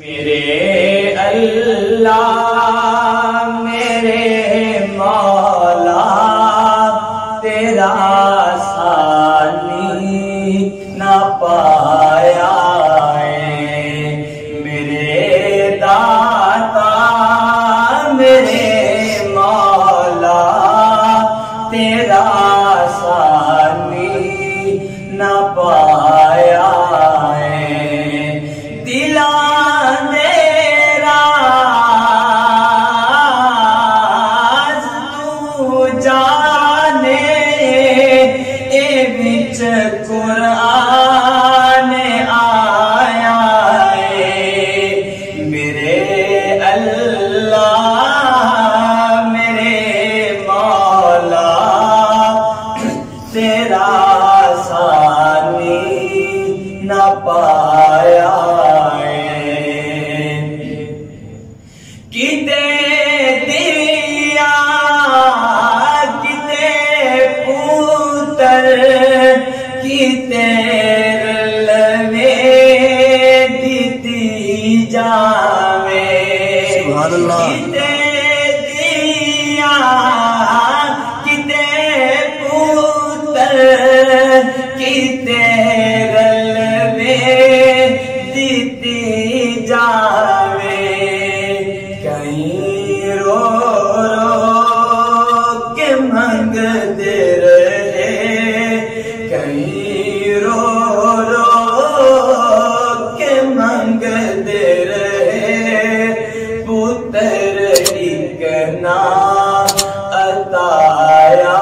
मेरे अल्लाह मेरे मौला तेरा सानी ना पाया मेरे दाता मेरे मौला तेरा सानी ना पाया दिला कुरान आया मेरे अल्लाह मेरे मौला तेरा सानी न पाया किते दिया किते पुत्र किते लवे दीती जावे किते दिया किते पुत्र किते लवे दीती जावे कहीं रो रो के मंगते रहे कहीं रो रो के मंगते रहे पुत्र इकना अताया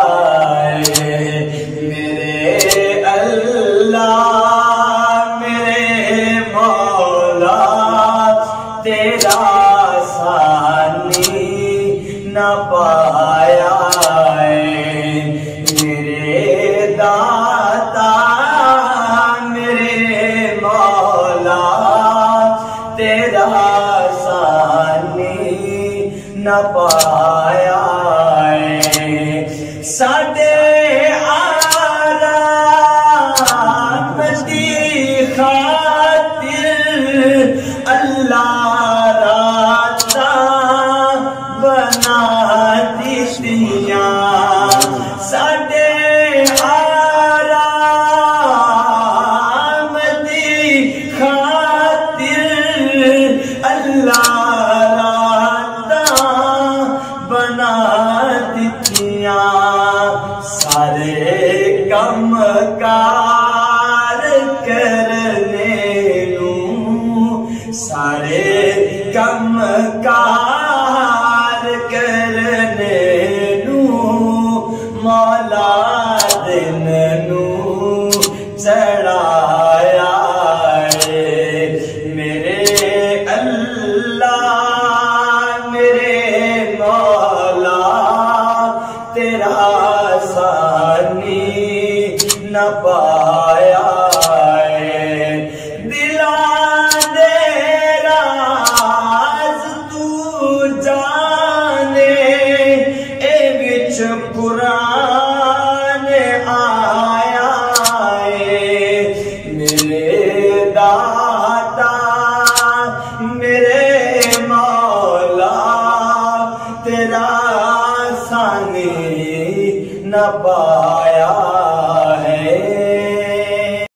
मेरे अल्लाह मेरे मौला तेरा सानी न पाया मेरे दाता मेरे मौला तेरा सानी न पाया साडे आराम दी खातिर अल्लाह राता बना दितिया साडे आराम दी खातिर अल्लाह राता बना दितिया सारे कम कार करने सारे कम कार करने मौला दिन चढ़ाया मेरे अल्लाह मेरे मौला तेरा सानी न पाया दिला दे राज तू जाने ए विच कुरान आया मेरे दाता मेरे मौला तेरा सानी न पाया